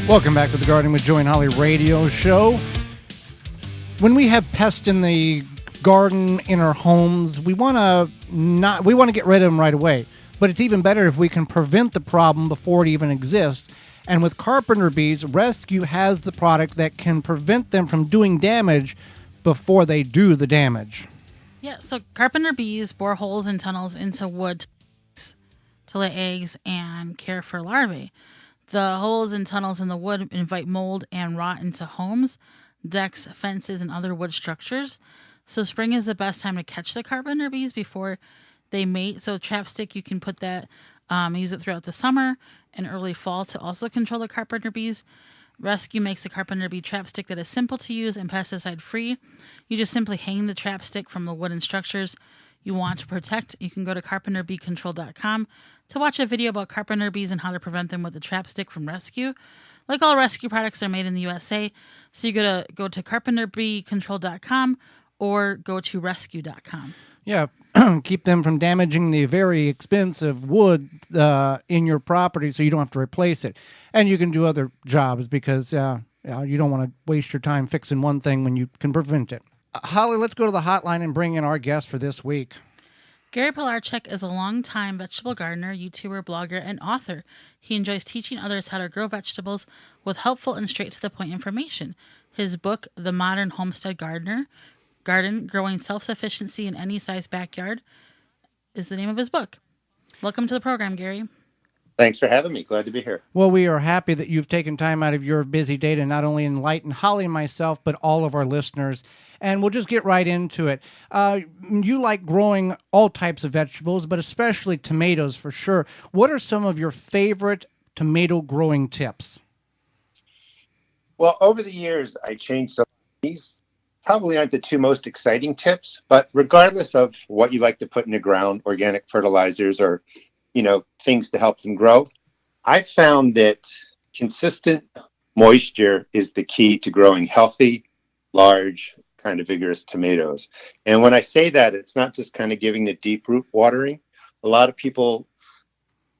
Welcome back to the Gardening with Joy and Holly radio show. When we have pests in the garden, in our homes, we want to get rid of them right away. But it's even better if we can prevent the problem before it even exists. And with carpenter bees, Rescue has the product that can prevent them from doing damage before they do the damage. Yeah, so carpenter bees bore holes and tunnels into wood to lay eggs and care for larvae. The holes and tunnels in the wood invite mold and rot into homes, decks, fences, and other wood structures. So spring is the best time to catch the carpenter bees before they mate. So chapstick, you can put that, use it throughout the summer and early fall to also control the carpenter bees. Rescue makes a carpenter bee trapstick that is simple to use and pesticide free. You just simply hang the trapstick from the wooden structures you want to protect. You can go to carpenterbeecontrol.com to watch a video about carpenter bees and how to prevent them with the trapstick from Rescue. Like all Rescue products are made in the USA, so you go to carpenterbeecontrol.com or go to rescue.com. Yeah, keep them from damaging the very expensive wood in your property so you don't have to replace it. And you can do other jobs because you don't want to waste your time fixing one thing when you can prevent it. Holly, let's go to the hotline and bring in our guest for this week. Gary Pilarchik is a longtime vegetable gardener, YouTuber, blogger, and author. He enjoys teaching others how to grow vegetables with helpful and straight-to-the-point information. His book, The Modern Homestead Garden, Growing Self-Sufficiency in Any Size Backyard, is the name of his book. Welcome to the program, Gary. Thanks for having me. Glad to be here. Well, we are happy that you've taken time out of your busy day to not only enlighten Holly and myself, but all of our listeners. And we'll just get right into it. You like growing all types of vegetables, but especially tomatoes for sure. What are some of your favorite tomato growing tips? Well, over the years, I changed some. These probably aren't the two most exciting tips, but regardless of what you like to put in the ground, organic fertilizers or, things to help them grow, I found that consistent moisture is the key to growing healthy, large, kind of vigorous tomatoes. And when I say that, it's not just kind of giving the deep root watering. A lot of people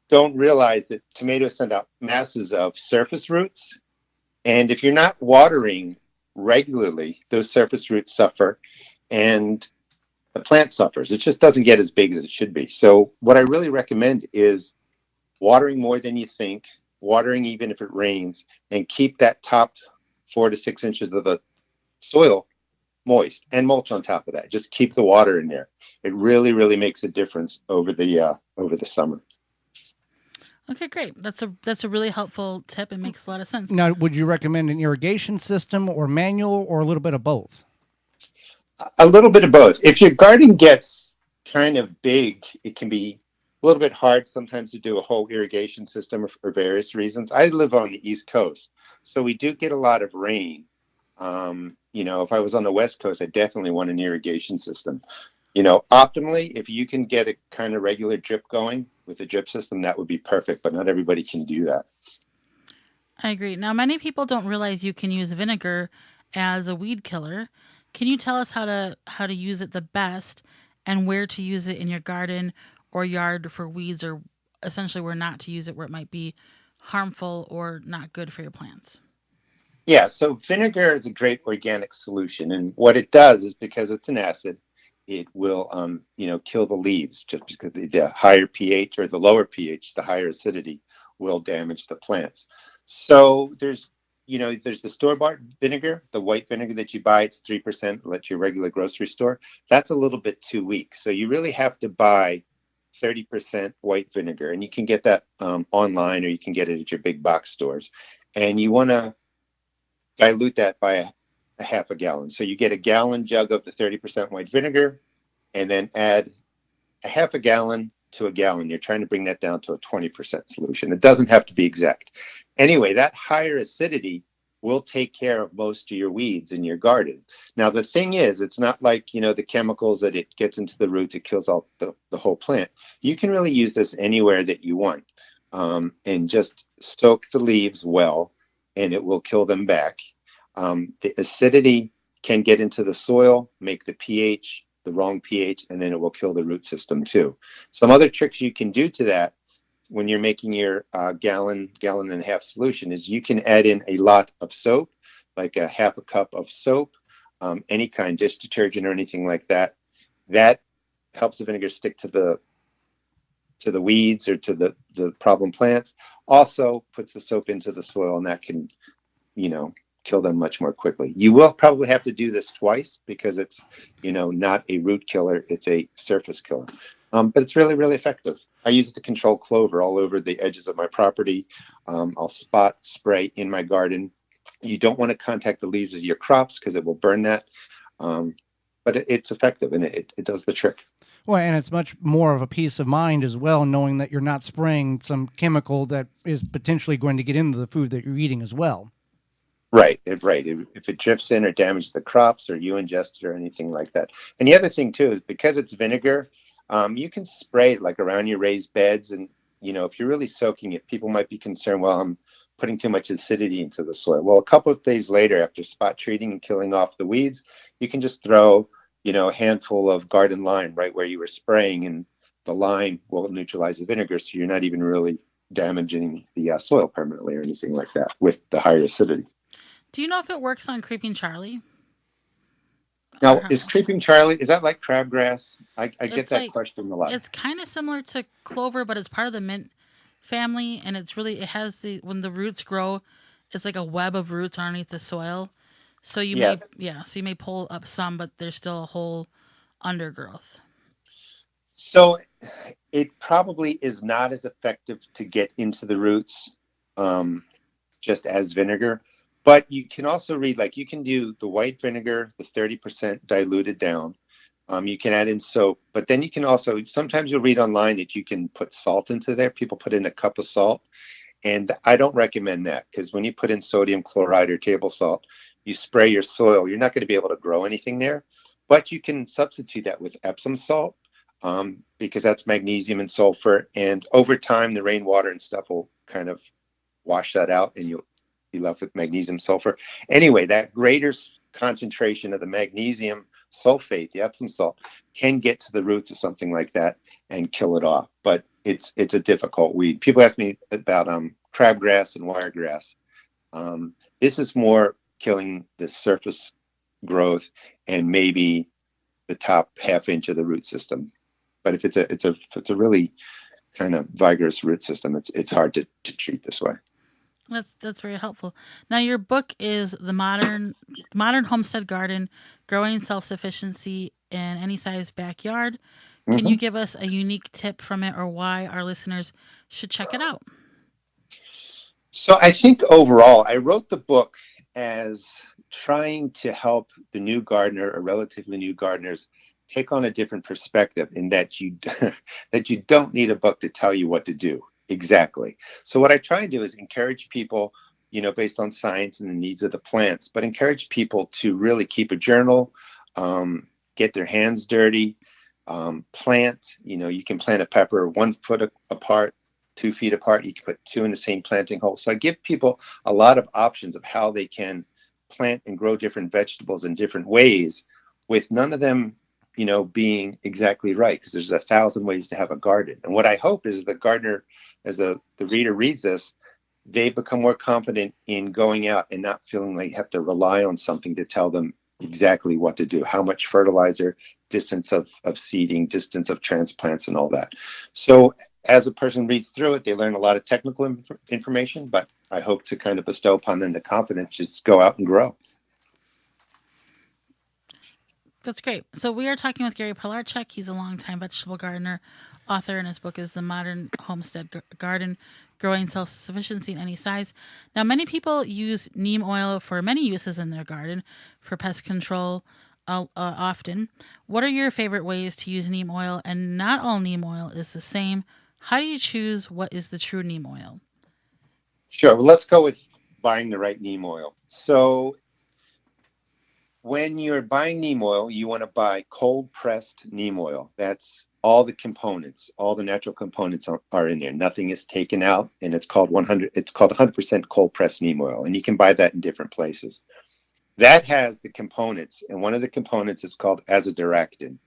don't realize that tomatoes send out masses of surface roots. And if you're not watering regularly, those surface roots suffer and the plant suffers. It just doesn't get as big as it should be. So what I really recommend is watering more than you think, watering even if it rains, and keep that top 4 to 6 inches of the soil moist and mulch on top of that. Just keep the water in there. It really, really makes a difference over the summer. Okay, great. That's a really helpful tip. It makes a lot of sense. Now, would you recommend an irrigation system or manual or a little bit of both? A little bit of both. If your garden gets kind of big, it can be a little bit hard sometimes to do a whole irrigation system for various reasons. I live on the East Coast, so we do get a lot of rain. If I was on the West Coast, I definitely want an irrigation system. Optimally, if you can get a kind of regular drip going with a drip system, that would be perfect, but not everybody can do that. I agree. Now, many people don't realize you can use vinegar as a weed killer. Can you tell us how to use it the best and where to use it in your garden or yard for weeds, or essentially where not to use it where it might be harmful or not good for your plants? Yeah, so vinegar is a great organic solution. And what it does is, because it's an acid, it will, kill the leaves, just because the higher pH or the lower pH, the higher acidity will damage the plants. So there's the store-bought vinegar, the white vinegar that you buy, it's 3%, at your regular grocery store. That's a little bit too weak. So you really have to buy 30% white vinegar. And you can get that online, or you can get it at your big box stores. And you want to dilute that by a half a gallon. So you get a gallon jug of the 30% white vinegar, and then add a half a gallon to a gallon. You're trying to bring that down to a 20% solution. It doesn't have to be exact. Anyway, that higher acidity will take care of most of your weeds in your garden. Now, the thing is, it's not like, the chemicals that it gets into the roots, it kills all the whole plant. You can really use this anywhere that you want, and just soak the leaves well, and it will kill them back. The acidity can get into the soil, make the pH the wrong pH, and then it will kill the root system too. Some other tricks you can do to that when you're making your gallon and a half solution is you can add in a lot of soap, like a half a cup of soap, any kind, dish detergent or anything like that. That helps the vinegar stick to the weeds or to the problem plants. Also puts the soap into the soil, and that can, you know, kill them much more quickly. You will probably have to do this twice because it's, you know, not a root killer, it's a surface killer. But it's really, really effective. I use it to control clover all over the edges of my property. I'll spot spray in my garden. You don't want to contact the leaves of your crops because it will burn that. But it's effective, and it does the trick. Well, and it's much more of a peace of mind as well, knowing that you're not spraying some chemical that is potentially going to get into the food that you're eating as well. Right, right. If it drifts in or damages the crops or you ingest it or anything like that. And the other thing too is because it's vinegar, you can spray it like around your raised beds. And, you know, if you're really soaking it, people might be concerned, well, I'm putting too much acidity into the soil. Well, a couple of days later, after spot treating and killing off the weeds, you can just throw, you know, a handful of garden lime right where you were spraying, and the lime will neutralize the vinegar. So you're not even really damaging the soil permanently or anything like that with the higher acidity. Do you know if it works on Creeping Charlie? Now, is creeping Charlie, is that like crabgrass? I get It's that like question a lot. it's kind of similar to clover, but it's part of the mint family, and it has the when the roots grow, it's like a web of roots underneath the soil. So Yeah. so you may pull up some, but there's still a whole undergrowth. So it probably is not as effective to get into the roots, um, just as vinegar. But you can also read, like, you can do the white vinegar, the 30% diluted down. You can add in soap, but then you can also, sometimes you'll read online that you can put salt into there. People put in a cup of salt. And I don't recommend that because when you put in sodium chloride or table salt, you spray your soil, you're not going to be able to grow anything there. But you can substitute that with Epsom salt, because that's magnesium and sulfur. And over time, the rainwater and stuff will kind of wash that out, and you'll be left with magnesium sulfur. Anyway, that greater concentration of the magnesium sulfate, the Epsom salt, can get to the roots of something like that and kill it off. But it's a difficult weed. People ask me about crabgrass and wiregrass. This is more killing the surface growth and maybe the top half inch of the root system. But if it's a really kind of vigorous root system, it's hard to treat this way. That's very helpful. Now your book is the modern homestead garden, growing self sufficiency in any size backyard. Can you Mhm. give us a unique tip from it, or why our listeners should check it out? So I think overall, I wrote the book as trying to help the new gardener or relatively new gardeners take on a different perspective in that you that you don't need a book to tell you what to do exactly. So what I try and do is encourage people, you know, based on science and the needs of the plants, but encourage people to really keep a journal, get their hands dirty, plant. You know, you can plant a pepper 1 foot apart, 2 feet apart. You can put two in the same planting hole. So I give people a lot of options of how they can plant and grow different vegetables in different ways, with none of them, you know, being exactly right, because there's 1,000 ways to have a garden. And what I hope is the gardener, as the reader reads this, they become more confident in going out and not feeling like they have to rely on something to tell them exactly what to do, how much fertilizer, distance of seeding, distance of transplants, and all that. So as a person reads through it, they learn a lot of technical information, but I hope to kind of bestow upon them the confidence to just go out and grow. That's great. So we are talking with Gary Pilarchik. He's a longtime vegetable gardener, author, and his book is The Modern Homestead Garden, Growing Self-Sufficiency in Any Size. Now, many people use neem oil for many uses in their garden, for pest control often. What are your favorite ways to use neem oil? And not all neem oil is the same. How do you choose what is the true neem oil? Sure. Well, let's go with buying the right neem oil. So when you're buying neem oil, you want to buy cold pressed neem oil. That's all the components, all the natural components are in there. Nothing is taken out, and it's called 100% cold pressed neem oil, and you can buy that in different places. That has the components, and one of the components is called azadirachtin.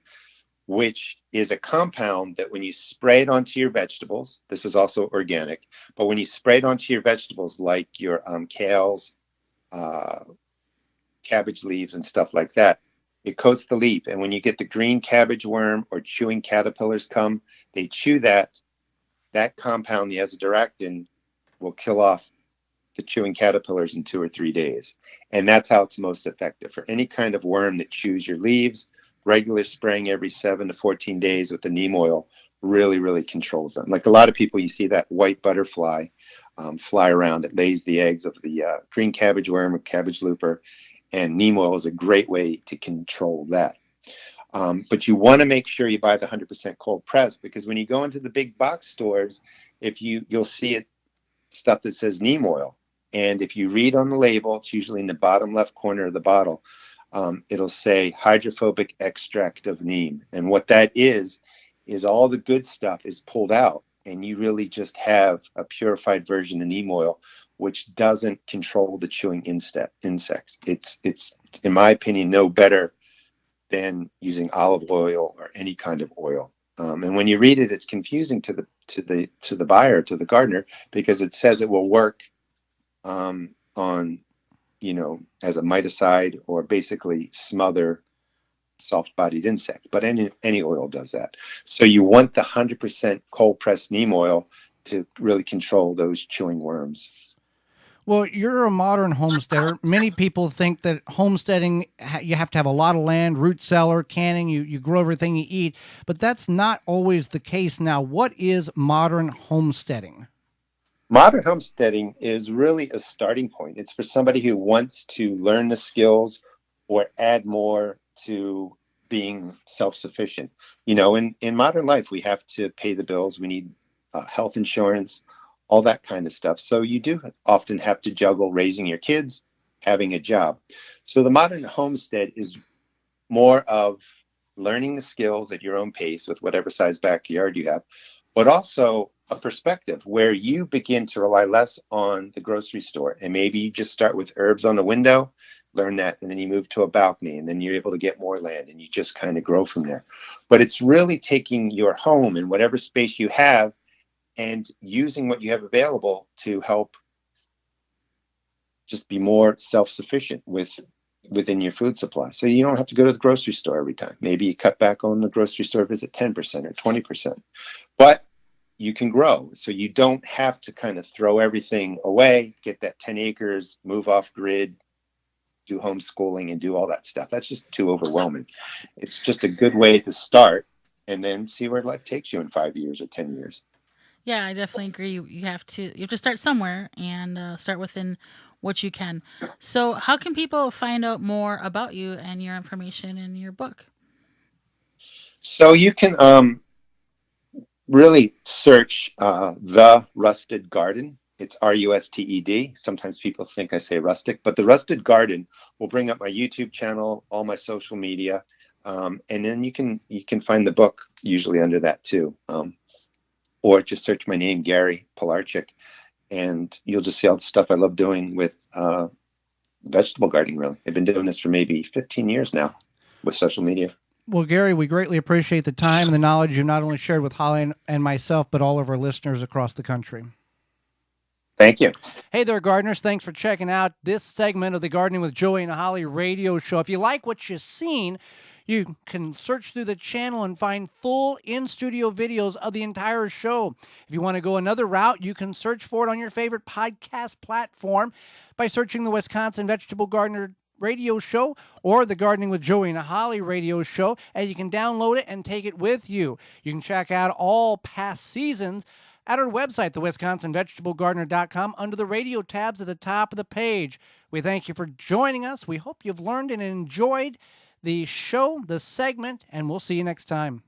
which is a compound that when you spray it onto your vegetables, this is also organic, but when you spray it onto your vegetables, like your kales, uh, cabbage leaves, and stuff like that, it coats the leaf. And when you get the green cabbage worm or chewing caterpillars come, they chew that compound, the azadirachtin, will kill off the chewing caterpillars in 2 or 3 days. And that's how it's most effective. For any kind of worm that chews your leaves, regular spraying every 7 to 14 days with the neem oil really, really controls them. Like a lot of people, you see that white butterfly fly around. It lays the eggs of the green cabbage worm or cabbage looper, and neem oil is a great way to control that. But you want to make sure you buy the 100% cold press, because when you go into the big box stores, if you'll see it stuff that says neem oil, and if you read on the label, it's usually in the bottom left corner of the bottle, it'll say hydrophobic extract of neem, and what that is all the good stuff is pulled out, and you really just have a purified version of neem oil, which doesn't control the chewing insects. It's in my opinion no better than using olive oil or any kind of oil. And when you read it, it's confusing to the buyer, to the gardener, because it says it will work on, as a miticide or basically smother soft-bodied insects. But any oil does that. So you want the 100% cold pressed neem oil to really control those chewing worms. Well, you're a modern homesteader. Many people think that homesteading, you have to have a lot of land, root cellar, canning, you grow everything you eat, but that's not always the case now. What is modern homesteading? Modern homesteading is really a starting point. It's for somebody who wants to learn the skills or add more to being self-sufficient. In modern life, we have to pay the bills. We need health insurance, all that kind of stuff. So you do often have to juggle raising your kids, having a job. So the modern homestead is more of learning the skills at your own pace with whatever size backyard you have, but also a perspective where you begin to rely less on the grocery store. And maybe you just start with herbs on the window, learn that, and then you move to a balcony, and then you're able to get more land, and you just kind of grow from there. But it's really taking your home and whatever space you have and using what you have available to help just be more self-sufficient within your food supply. So you don't have to go to the grocery store every time. Maybe you cut back on the grocery store visit 10% or 20%. But you can grow. So you don't have to kind of throw everything away, get that 10 acres, move off grid, do homeschooling, and do all that stuff. That's just too overwhelming. It's just a good way to start and then see where life takes you in 5 years or 10 years. Yeah, I definitely agree. You have to start somewhere and start within what you can. So, how can people find out more about you and your information in your book? So you can really search The Rusted Garden. It's RUSTED. Sometimes people think I say rustic, but The Rusted Garden will bring up my YouTube channel, all my social media, and then you can find the book usually under that too. Or just search my name, Gary Pilarchik, and you'll just see all the stuff I love doing with vegetable gardening, really. I've been doing this for maybe 15 years now with social media. Well, Gary, we greatly appreciate the time and the knowledge you've not only shared with Holly and myself, but all of our listeners across the country. Thank you. Hey there, gardeners. Thanks for checking out this segment of the Gardening with Joey and Holly radio show. If you like what you've seen, you can search through the channel and find full in-studio videos of the entire show. If you want to go another route, you can search for it on your favorite podcast platform by searching the Wisconsin Vegetable Gardener radio show or the Gardening with Joey and Holly radio show, and you can download it and take it with you. You can check out all past seasons at our website, thewisconsinvegetablegardener.com, under the radio tabs at the top of the page. We thank you for joining us. We hope you've learned and enjoyed the show, the segment, and we'll see you next time.